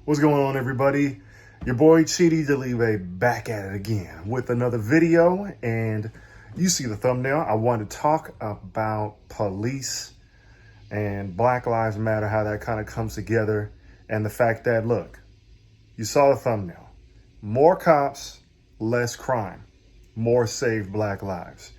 What's going on, everybody? Your boy Chidi Delive back at it again with another video, and you see the thumbnail. I want to talk about police and Black Lives Matter, how that kind of comes together, and the fact that, look, you saw the thumbnail. More cops, less crime, more saved Black lives.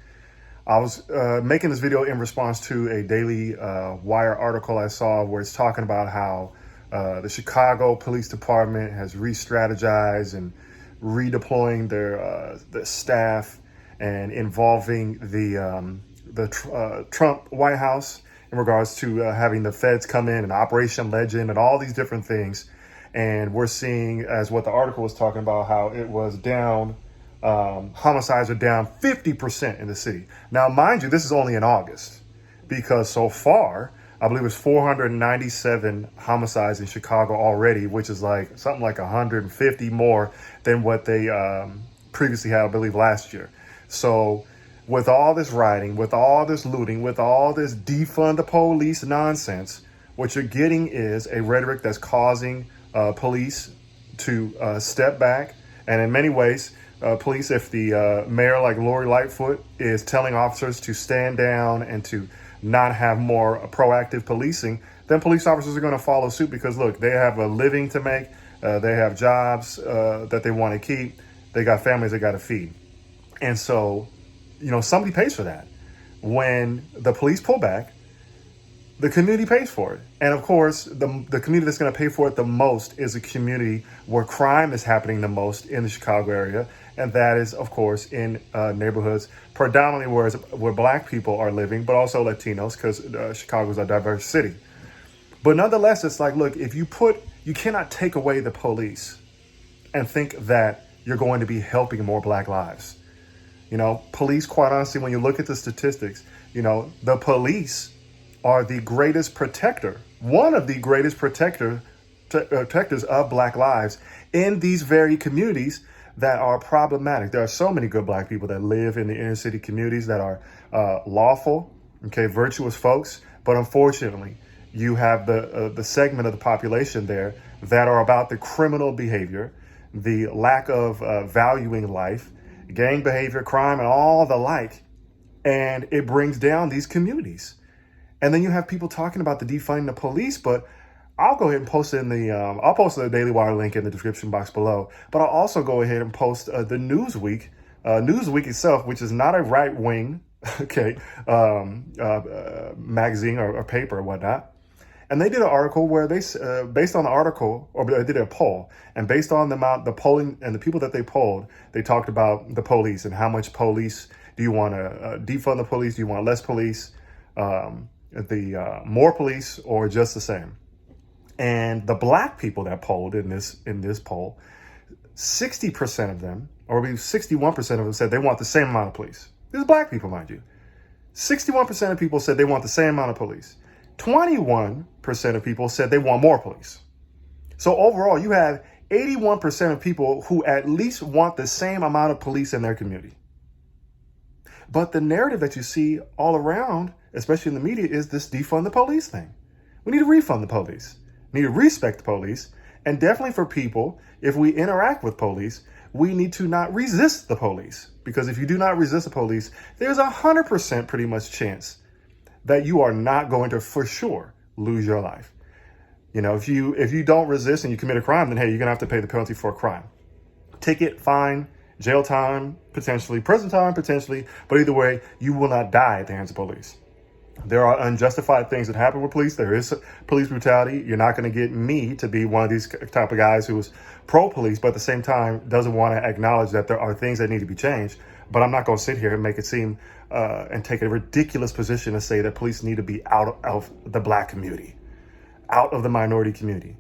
I was making this video in response to a Daily Wire article I saw where it's talking about how the Chicago Police Department has re-strategized and redeploying their staff and involving the Trump White House in regards to having the feds come in and Operation Legend and all these different things. And we're seeing, as what the article was talking about, how it was down. Homicides are down 50% in the city. Now, mind you, this is only in August, because so far, I believe it's 497 homicides in Chicago already, which is like something like 150 more than what they previously had, I believe, last year. So with all this rioting, with all this looting, with all this defund the police nonsense, what you're getting is a rhetoric that's causing police to step back. And in many ways, police, if the mayor like Lori Lightfoot is telling officers to stand down and to not have more proactive policing, then police officers are going to follow suit because, look, they have a living to make. They have jobs that they want to keep. They got families they got to feed. And so, you know, somebody pays for that. When the police pull back, the community pays for it. And of course, the community that's going to pay for it the most is a community where crime is happening the most in the Chicago area. And that is, of course, in neighborhoods predominantly where Black people are living, but also Latinos, because Chicago is a diverse city. But nonetheless, it's like, look, if you cannot take away the police and think that you're going to be helping more Black lives. You know, police, quite honestly, when you look at the statistics, you know, the police are the greatest protector, one of the greatest protectors of Black lives in these very communities that are problematic. There are so many good Black people that live in the inner city communities that are lawful, okay, virtuous folks. But unfortunately, you have the segment of the population there that are about the criminal behavior, the lack of valuing life, gang behavior, crime, and all the like. And it brings down these communities. And then you have people talking about the defunding the police, but I'll go ahead and post it in I'll post the Daily Wire link in the description box below, but I'll also go ahead and post the Newsweek itself, which is not a right-wing, okay, magazine or paper or whatnot. And they did an article where they, based on the article, or they did a poll, and based on the polling and the people that they polled, they talked about the police and how much police do you want to defund the police? Do you want less police? More police or just the same? And the Black people that polled in this poll, 60% of them, or maybe 61% of them, said they want the same amount of police. This is Black people, mind you. 61% of people said they want the same amount of police. 21% of people said they want more police. So overall, you have 81% of people who at least want the same amount of police in their community. But the narrative that you see all around, especially in the media, is this defund the police thing. We need to refund the police. We need to respect the police. And definitely for people, if we interact with police, we need to not resist the police. Because if you do not resist the police, there's 100% pretty much chance that you are not going to, for sure, lose your life. You know, if you don't resist and you commit a crime, then hey, you're going to have to pay the penalty for a crime. Ticket, fine, jail time, potentially, prison time, potentially. But either way, you will not die at the hands of police. There are unjustified things that happen with police. There is police brutality. You're not going to get me to be one of these type of guys who's pro-police, but at the same time doesn't want to acknowledge that there are things that need to be changed. But I'm not going to sit here and make it seem and take a ridiculous position to say that police need to be out of the Black community, out of the minority community.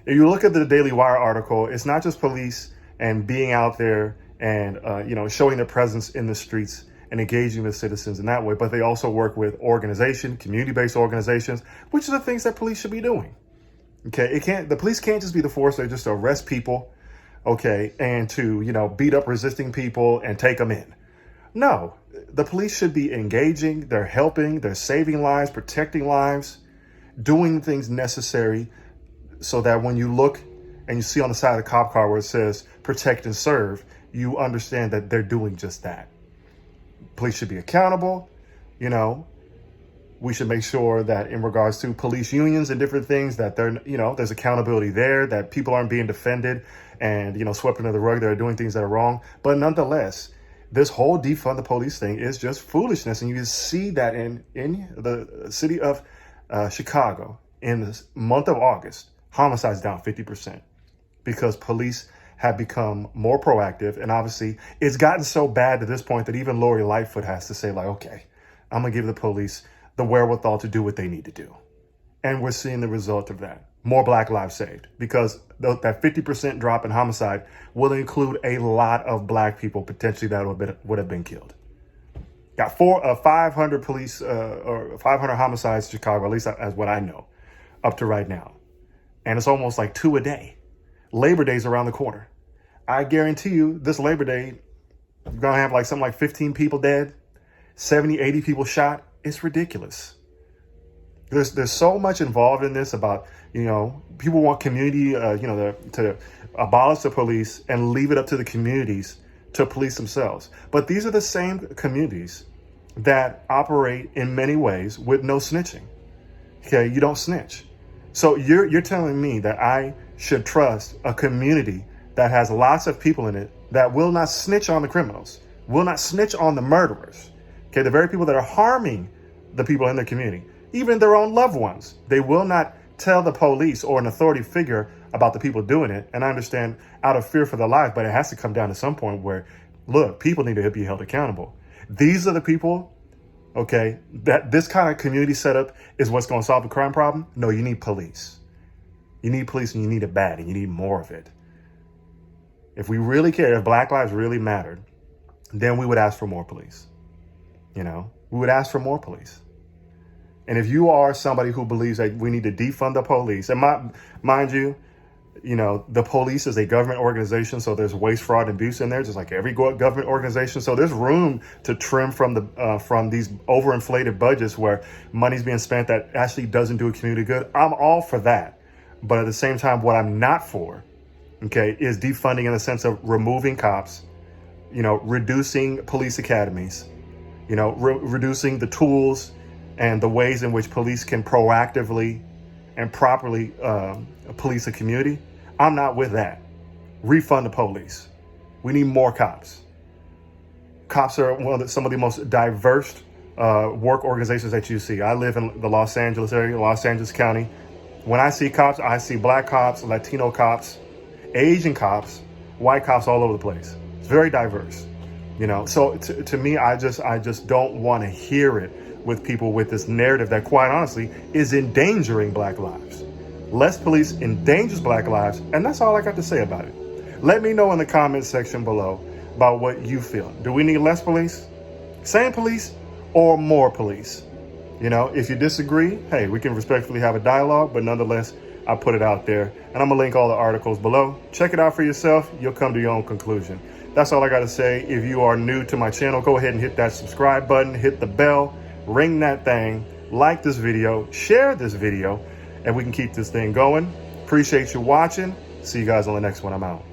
If you look at the Daily Wire article, it's not just police and being out there and showing their presence in the streets and engaging with citizens in that way, but they also work with community-based organizations, which are the things that police should be doing. Okay, the police can't just be the force that just arrest people, okay, and to beat up resisting people and take them in. No, the police should be engaging. They're helping. They're saving lives, protecting lives, doing things necessary so that when you look and you see on the side of the cop car where it says protect and serve, you understand that they're doing just that. Police should be accountable. You know, we should make sure that in regards to police unions and different things that there's accountability there, that people aren't being defended and, swept under the rug that are doing things that are wrong. But nonetheless, this whole defund the police thing is just foolishness. And you can see that in the city of Chicago in the month of August, homicides down 50% because police have become more proactive. And obviously it's gotten so bad to this point that even Lori Lightfoot has to say, like, okay, I'm going to give the police the wherewithal to do what they need to do. And we're seeing the result of that. More Black lives saved, because that 50% drop in homicide will include a lot of Black people potentially that would have been killed. Got 500 police or 500 homicides in Chicago, at least as what I know, up to right now. And it's almost like 2 a day. Labor Day's around the corner. I guarantee you this Labor Day, you're going to have like something like 15 people dead, 70, 80 people shot. It's ridiculous. There's so much involved in this about, people want community, to abolish the police and leave it up to the communities to police themselves. But these are the same communities that operate in many ways with no snitching. Okay, you don't snitch. So you're telling me that I should trust a community that has lots of people in it that will not snitch on the criminals, will not snitch on the murderers. Okay, the very people that are harming the people in their community, even their own loved ones. They will not tell the police or an authority figure about the people doing it. And I understand out of fear for their life, but it has to come down to some point where, look, people need to be held accountable. These are the people, okay, that this kind of community setup is what's going to solve the crime problem. No, you need police. You need police, and you need it bad, and you need more of it. If we really care, if Black lives really mattered, then we would ask for more police. We would ask for more police. And if you are somebody who believes that we need to defund the police, and mind you, the police is a government organization, so there's waste, fraud, and abuse in there, just like every government organization. So there's room to trim from these overinflated budgets where money's being spent that actually doesn't do a community good. I'm all for that. But at the same time, what I'm not for, okay, is defunding in the sense of removing cops, reducing police academies, reducing the tools and the ways in which police can proactively and properly police a community. I'm not with that. Refund the police. We need more cops. Cops are some of the most diverse work organizations that you see. I live in the Los Angeles area, Los Angeles County. When I see cops, I see Black cops, Latino cops, Asian cops, white cops all over the place. It's very diverse. So to me, I just don't want to hear it with people with this narrative that, quite honestly, is endangering Black lives. Less police endangers Black lives, and that's all I got to say about it. Let me know in the comments section below about what you feel. Do we need less police, same police, or more police? If you disagree, hey, we can respectfully have a dialogue, but nonetheless, I put it out there, and I'm gonna link all the articles below. Check it out for yourself. You'll come to your own conclusion. That's all I got to say. If you are new to my channel, go ahead and hit that subscribe button, hit the bell, ring that thing, like this video, share this video, and we can keep this thing going. Appreciate you watching. See you guys on the next one. I'm out.